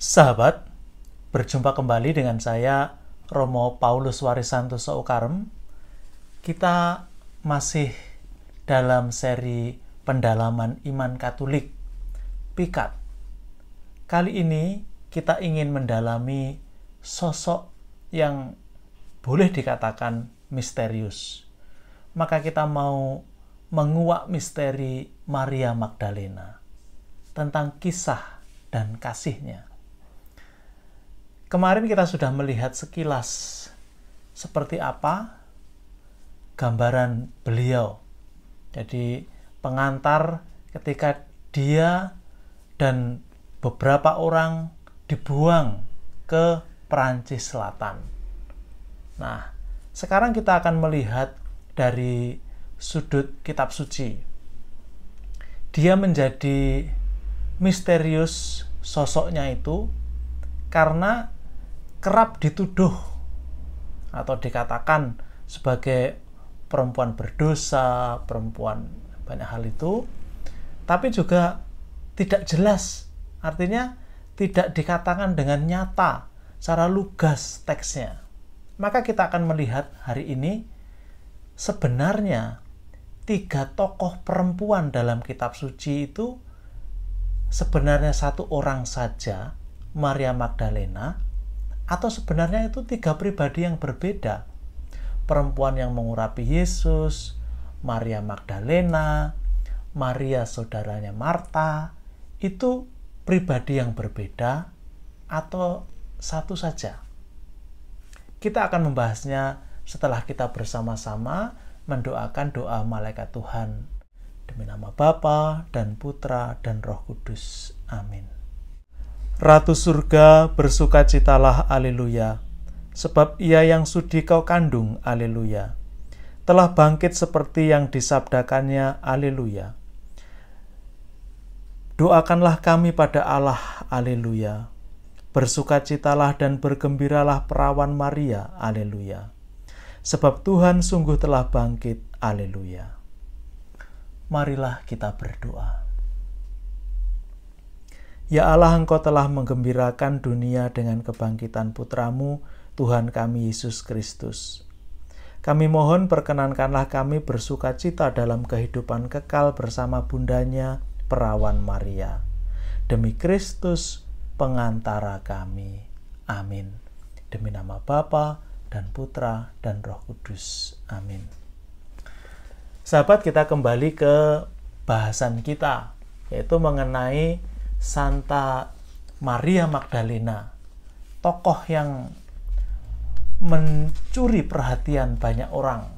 Sahabat, berjumpa kembali dengan saya Romo Paulus Warisantoso Ukarem. Kita masih dalam seri pendalaman iman Katolik Pikat. Kali ini kita ingin mendalami sosok yang boleh dikatakan misterius. Maka kita mau menguak misteri Maria Magdalena tentang kisah dan kasihnya. Kemarin kita sudah melihat sekilas seperti apa gambaran beliau. Jadi pengantar ketika dia dan beberapa orang dibuang ke Perancis Selatan. Nah, sekarang kita akan melihat dari sudut kitab suci. Dia menjadi misterius sosoknya itu karena kerap dituduh atau dikatakan sebagai perempuan berdosa, perempuan banyak hal itu, tapi juga tidak jelas, artinya tidak dikatakan dengan nyata secara lugas teksnya. Maka kita akan melihat hari ini sebenarnya 3 tokoh perempuan dalam kitab suci itu sebenarnya satu orang saja, Maria Magdalena, atau sebenarnya itu 3 pribadi yang berbeda. Perempuan yang mengurapi Yesus, Maria Magdalena, Maria saudaranya Marta, itu pribadi yang berbeda atau satu saja. Kita akan membahasnya setelah kita bersama-sama mendoakan doa malaikat Tuhan. Demi nama Bapa dan Putra dan Roh Kudus. Amin. Ratu surga, bersukacitalah, haleluya, sebab ia yang sudi kau kandung, haleluya, telah bangkit seperti yang disabdakannya, haleluya. Doakanlah kami pada Allah, haleluya. Bersukacitalah dan bergembiralah perawan Maria, haleluya, sebab Tuhan sungguh telah bangkit, haleluya. Marilah kita berdoa. Ya Allah, Engkau telah menggembirakan dunia dengan kebangkitan Putramu, Tuhan kami Yesus Kristus. Kami mohon perkenankanlah kami bersukacita dalam kehidupan kekal bersama bundanya, perawan Maria. Demi Kristus, pengantara kami. Amin. Demi nama Bapa dan Putra dan Roh Kudus. Amin. Sahabat, kita kembali ke bahasan kita, yaitu mengenai Santa Maria Magdalena, tokoh yang mencuri perhatian banyak orang.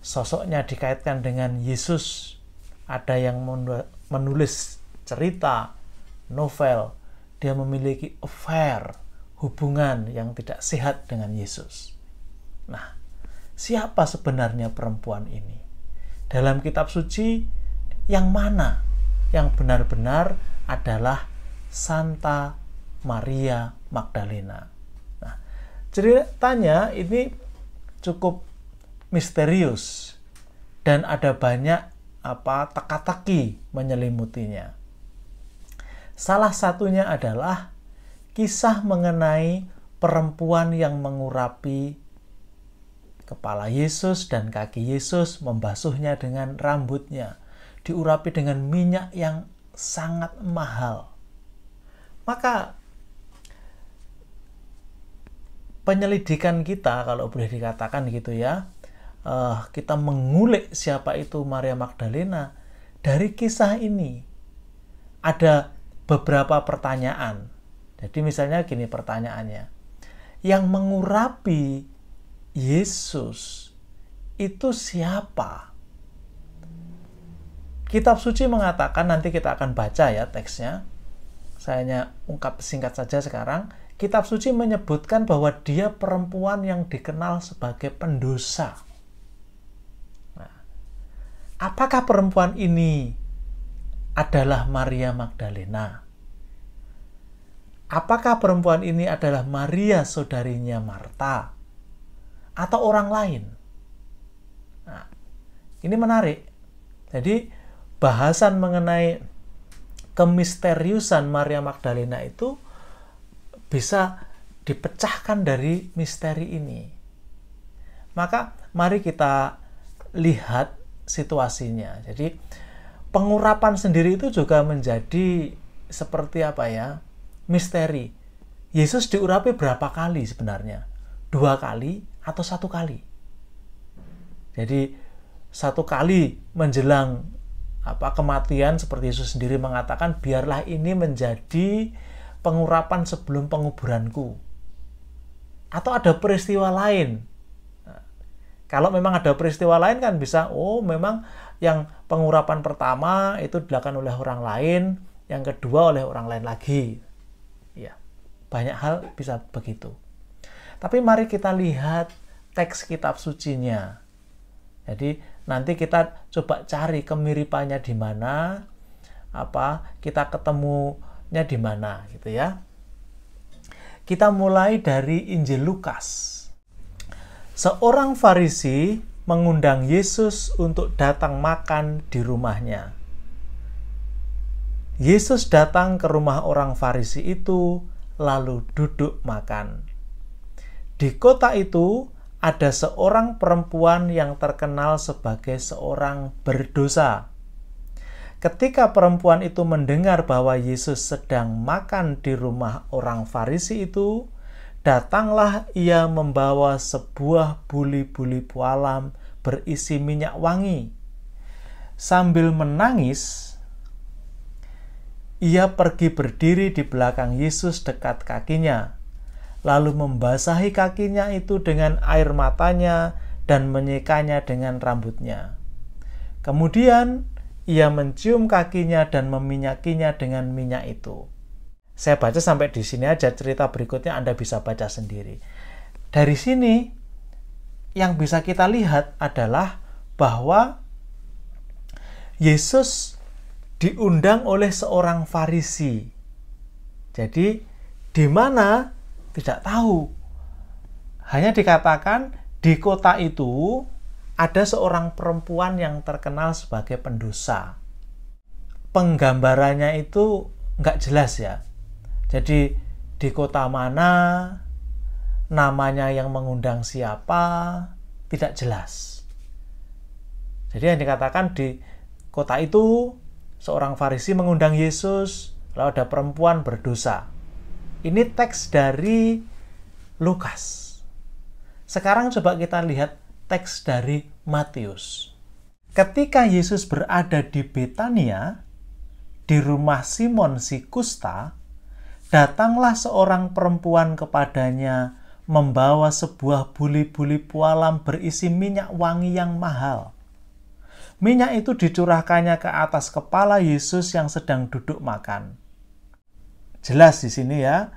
Sosoknya dikaitkan dengan Yesus. Ada yang menulis cerita, novel, dia memiliki affair, hubungan yang tidak sehat dengan Yesus. Nah, siapa sebenarnya perempuan ini? Dalam kitab suci, yang mana yang benar-benar adalah Santa Maria Magdalena? Nah, ceritanya ini cukup misterius dan ada banyak teka-teki menyelimutinya. Salah satunya adalah kisah mengenai perempuan yang mengurapi kepala Yesus dan kaki Yesus, membasuhnya dengan rambutnya, diurapi dengan minyak yang sangat mahal. Maka penyelidikan kita, kalau boleh dikatakan gitu ya, kita mengulik siapa itu Maria Magdalena. Dari kisah ini ada beberapa pertanyaan. Jadi misalnya gini pertanyaannya, yang mengurapi Yesus itu siapa? Kitab suci mengatakan, nanti kita akan baca ya teksnya, saya hanya ungkap singkat saja sekarang. Kitab suci menyebutkan bahwa dia perempuan yang dikenal sebagai pendosa. Nah, apakah perempuan ini adalah Maria Magdalena? Apakah perempuan ini adalah Maria saudarinya Marta? Atau orang lain? Nah, ini menarik. Jadi bahasan mengenai kemisteriusan Maria Magdalena itu bisa dipecahkan dari misteri ini. Maka mari kita lihat situasinya. Jadi pengurapan sendiri itu juga menjadi seperti apa ya? Misteri. Yesus diurapi berapa kali sebenarnya? 2 kali atau 1 kali? Jadi 1 kali menjelang kematian, seperti Yesus sendiri mengatakan, biarlah ini menjadi pengurapan sebelum penguburanku. Atau ada peristiwa lain. Kalau memang ada peristiwa lain kan bisa, memang yang pengurapan pertama itu dilakukan oleh orang lain, yang kedua oleh orang lain lagi. Ya, banyak hal bisa begitu. Tapi mari kita lihat teks kitab sucinya. Jadi nanti kita coba cari kemiripannya di mana, kita ketemunya di mana, gitu ya. Kita mulai dari Injil Lukas. Seorang Farisi mengundang Yesus untuk datang makan di rumahnya. Yesus datang ke rumah orang Farisi itu, lalu duduk makan. Di kota itu ada seorang perempuan yang terkenal sebagai seorang berdosa. Ketika perempuan itu mendengar bahwa Yesus sedang makan di rumah orang Farisi itu, datanglah ia membawa sebuah buli-buli pualam berisi minyak wangi. Sambil menangis, ia pergi berdiri di belakang Yesus dekat kakinya, lalu membasahi kakinya itu dengan air matanya dan menyikanya dengan rambutnya. Kemudian ia mencium kakinya dan meminyakinya dengan minyak itu. Saya baca sampai di sini aja, cerita berikutnya Anda bisa baca sendiri. Dari sini yang bisa kita lihat adalah bahwa Yesus diundang oleh seorang Farisi. Jadi di mana tidak tahu. Hanya dikatakan di kota itu ada seorang perempuan yang terkenal sebagai pendosa. Penggambarannya itu nggak jelas ya. Jadi di kota mana, namanya yang mengundang siapa, tidak jelas. Jadi yang dikatakan di kota itu seorang Farisi mengundang Yesus, lalu ada perempuan berdosa. Ini teks dari Lukas. Sekarang coba kita lihat teks dari Matius. Ketika Yesus berada di Betania, di rumah Simon si kusta, datanglah seorang perempuan kepadanya membawa sebuah buli-buli pualam berisi minyak wangi yang mahal. Minyak itu dicurahkannya ke atas kepala Yesus yang sedang duduk makan. Jelas di sini ya,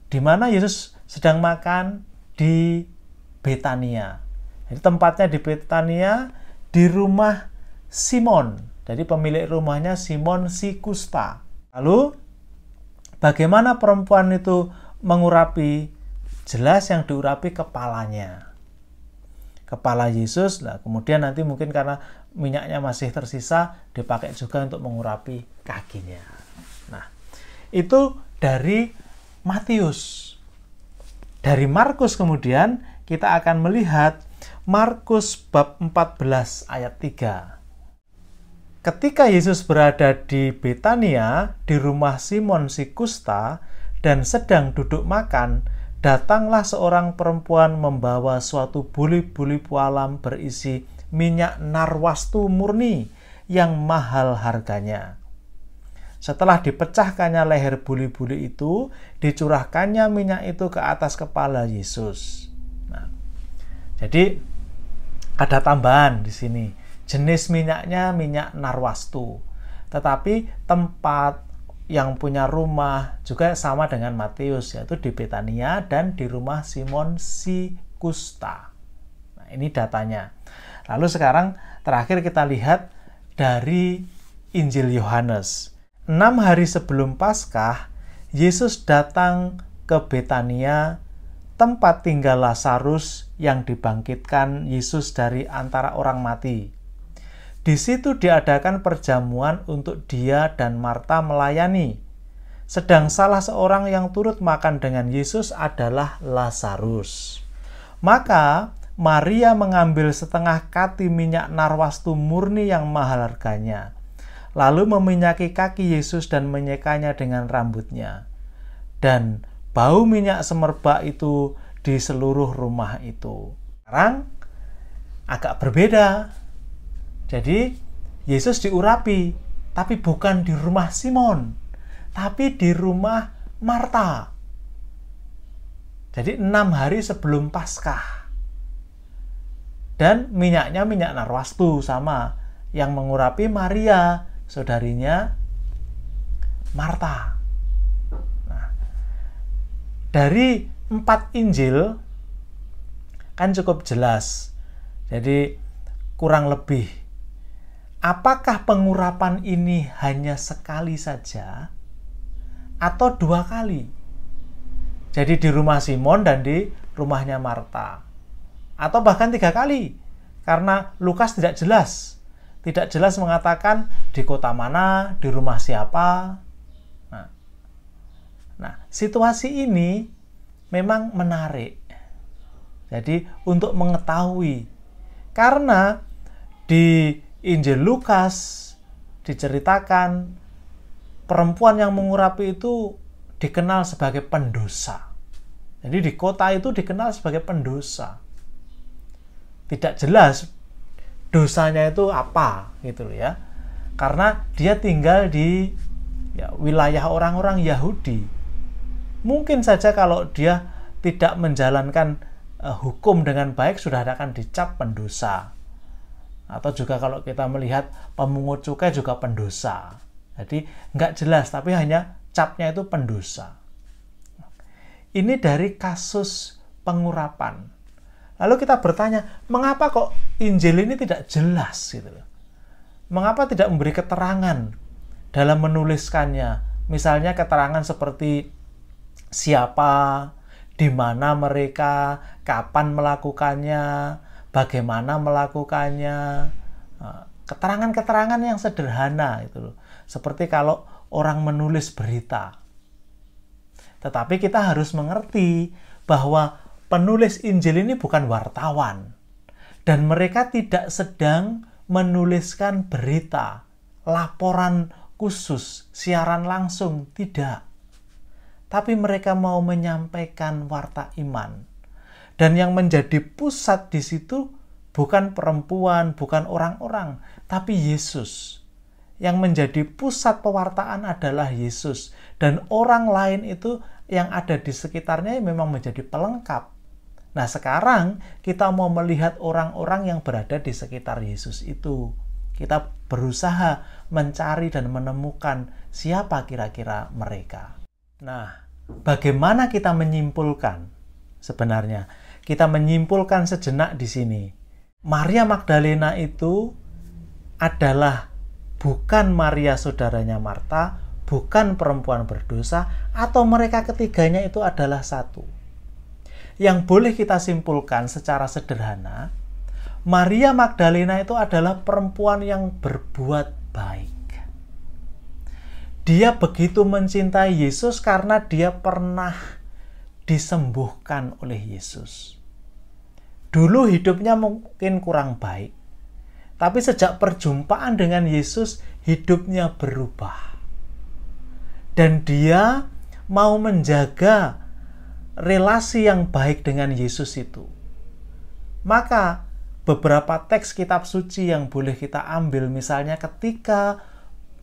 di mana Yesus sedang makan? Di Betania. Jadi tempatnya di Betania, di rumah Simon. Jadi pemilik rumahnya Simon si kusta. Lalu bagaimana perempuan itu mengurapi? Jelas yang diurapi kepalanya. Kepala Yesus, lah kemudian nanti mungkin karena minyaknya masih tersisa, dipakai juga untuk mengurapi kakinya. Nah, itu dari Matius. Dari Markus kemudian kita akan melihat Markus bab 14 ayat 3. Ketika Yesus berada di Betania, di rumah Simon si kusta, dan sedang duduk makan, datanglah seorang perempuan membawa suatu buli-buli pualam berisi minyak narwastu murni yang mahal harganya. Setelah dipecahkannya leher buli-buli itu, dicurahkannya minyak itu ke atas kepala Yesus. Nah, jadi ada tambahan di sini. Jenis minyaknya minyak narwastu. Tetapi tempat yang punya rumah juga sama dengan Matius, yaitu di Betania dan di rumah Simon si kusta. Nah, ini datanya. Lalu sekarang terakhir kita lihat dari Injil Yohanes. 6 hari sebelum Paskah, Yesus datang ke Betania, tempat tinggal Lazarus yang dibangkitkan Yesus dari antara orang mati. Di situ diadakan perjamuan untuk dia dan Marta melayani. Sedang salah seorang yang turut makan dengan Yesus adalah Lazarus. Maka Maria mengambil setengah kati minyak narwastu murni yang mahal harganya, lalu meminyaki kaki Yesus dan menyekanya dengan rambutnya. Dan bau minyak semerbak itu di seluruh rumah itu. Sekarang agak berbeda. Jadi Yesus diurapi, tapi bukan di rumah Simon, tapi di rumah Marta. Jadi 6 hari sebelum Paskah. Dan minyaknya minyak narwastu, sama yang mengurapi Maria, saudarinya Marta. Nah, dari 4 Injil kan cukup jelas. Jadi kurang lebih, apakah pengurapan ini hanya sekali saja atau 2 kali? Jadi di rumah Simon dan di rumahnya Marta. Atau bahkan 3 kali. Karena Lukas tidak jelas. Tidak jelas mengatakan di kota mana, di rumah siapa. Nah, situasi ini memang menarik. Jadi untuk mengetahui. Karena di Injil Lukas diceritakan perempuan yang mengurapi itu dikenal sebagai pendosa. Jadi di kota itu dikenal sebagai pendosa. Tidak jelas dosanya itu apa gitu ya. Karena dia tinggal di wilayah orang-orang Yahudi. Mungkin saja kalau dia tidak menjalankan hukum dengan baik sudah akan dicap pendosa. Atau juga kalau kita melihat pemungut cukai juga pendosa. Jadi nggak jelas, tapi hanya capnya itu pendosa. Ini dari kasus pengurapan. Lalu kita bertanya, mengapa kok Injil ini tidak jelas gitu loh? Mengapa tidak memberi keterangan dalam menuliskannya? Misalnya keterangan seperti siapa, di mana mereka, kapan melakukannya, bagaimana melakukannya. Keterangan-keterangan yang sederhana itu loh. Seperti kalau orang menulis berita. Tetapi kita harus mengerti bahwa penulis Injil ini bukan wartawan. Dan mereka tidak sedang menuliskan berita, laporan khusus, siaran langsung, tidak. Tapi mereka mau menyampaikan warta iman. Dan yang menjadi pusat di situ bukan perempuan, bukan orang-orang, tapi Yesus. Yang menjadi pusat pewartaan adalah Yesus. Dan orang lain itu yang ada di sekitarnya memang menjadi pelengkap. Nah, sekarang kita mau melihat orang-orang yang berada di sekitar Yesus itu. Kita berusaha mencari dan menemukan siapa kira-kira mereka. Nah, bagaimana kita menyimpulkan? Sebenarnya, kita menyimpulkan sejenak di sini. Maria Magdalena itu adalah bukan Maria saudaranya Marta, bukan perempuan berdosa, atau mereka ketiganya itu adalah satu. Yang boleh kita simpulkan secara sederhana, Maria Magdalena itu adalah perempuan yang berbuat baik. Dia begitu mencintai Yesus karena dia pernah disembuhkan oleh Yesus. Dulu hidupnya mungkin kurang baik, tapi sejak perjumpaan dengan Yesus, hidupnya berubah. Dan dia mau menjaga relasi yang baik dengan Yesus itu. Maka beberapa teks kitab suci yang boleh kita ambil, misalnya ketika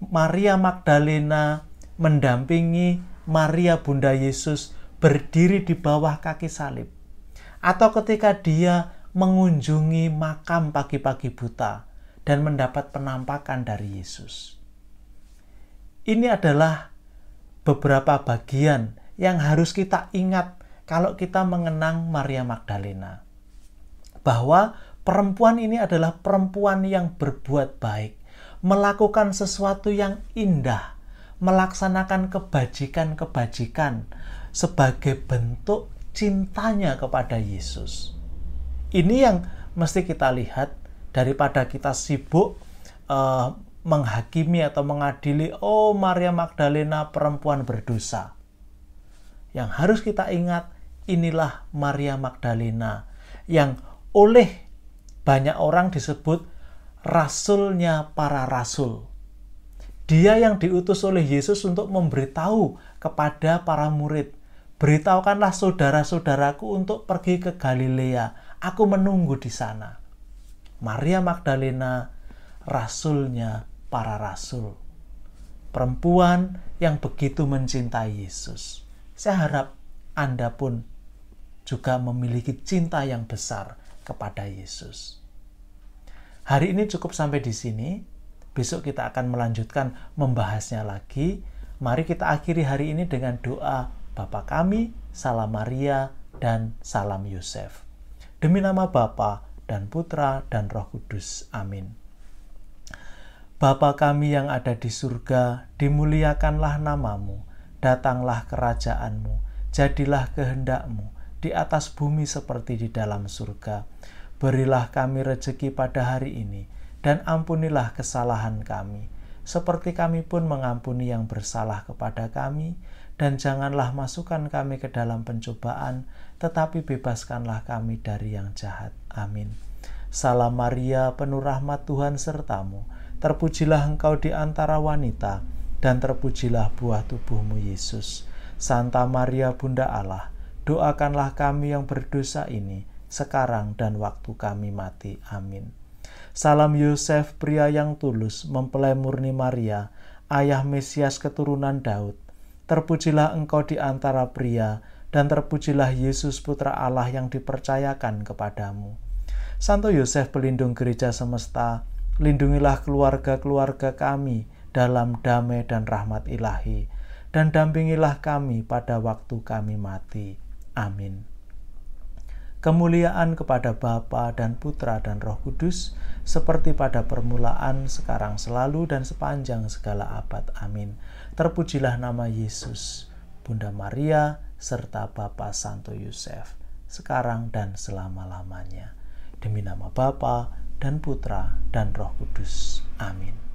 Maria Magdalena mendampingi Maria Bunda Yesus berdiri di bawah kaki salib, atau ketika dia mengunjungi makam pagi-pagi buta dan mendapat penampakan dari Yesus. Ini adalah beberapa bagian yang harus kita ingat kalau kita mengenang Maria Magdalena. Bahwa perempuan ini adalah perempuan yang berbuat baik, melakukan sesuatu yang indah, melaksanakan kebajikan-kebajikan sebagai bentuk cintanya kepada Yesus. Ini yang mesti kita lihat daripada kita sibuk menghakimi atau mengadili, oh Maria Magdalena perempuan berdosa. Yang harus kita ingat, inilah Maria Magdalena yang oleh banyak orang disebut rasulnya para rasul. Dia yang diutus oleh Yesus untuk memberitahu kepada para murid, beritahukanlah saudara-saudaraku untuk pergi ke Galilea, aku menunggu di sana. Maria Magdalena, rasulnya para rasul. Perempuan yang begitu mencintai Yesus. Saya harap Anda pun juga memiliki cinta yang besar kepada Yesus. Hari ini cukup sampai di sini. Besok kita akan melanjutkan membahasnya lagi. Mari kita akhiri hari ini dengan doa Bapa kami, Salam Maria, dan Salam Yosef. Demi nama Bapa dan Putra dan Roh Kudus. Amin. Bapa kami yang ada di surga, dimuliakanlah namamu, datanglah kerajaanmu, jadilah kehendakmu, di atas bumi seperti di dalam surga. Berilah kami rejeki pada hari ini, dan ampunilah kesalahan kami, seperti kami pun mengampuni yang bersalah kepada kami, dan janganlah masukkan kami ke dalam pencobaan, tetapi bebaskanlah kami dari yang jahat. Amin. Salam Maria, penuh rahmat Tuhan sertamu, terpujilah engkau di antara wanita, dan terpujilah buah tubuhmu Yesus. Santa Maria Bunda Allah, doakanlah kami yang berdosa ini, sekarang dan waktu kami mati. Amin. Salam Yosef, pria yang tulus, mempelai murni Maria, ayah Mesias keturunan Daud. Terpujilah engkau di antara pria, dan terpujilah Yesus Putra Allah yang dipercayakan kepadamu. Santo Yosef, pelindung gereja semesta, lindungilah keluarga-keluarga kami dalam damai dan rahmat ilahi, dan dampingilah kami pada waktu kami mati. Amin. Kemuliaan kepada Bapa dan Putra dan Roh Kudus, seperti pada permulaan, sekarang, selalu, dan sepanjang segala abad. Amin. Terpujilah nama Yesus, Bunda Maria, serta Bapa Santo Yosef, sekarang dan selama-lamanya. Demi nama Bapa dan Putra dan Roh Kudus. Amin.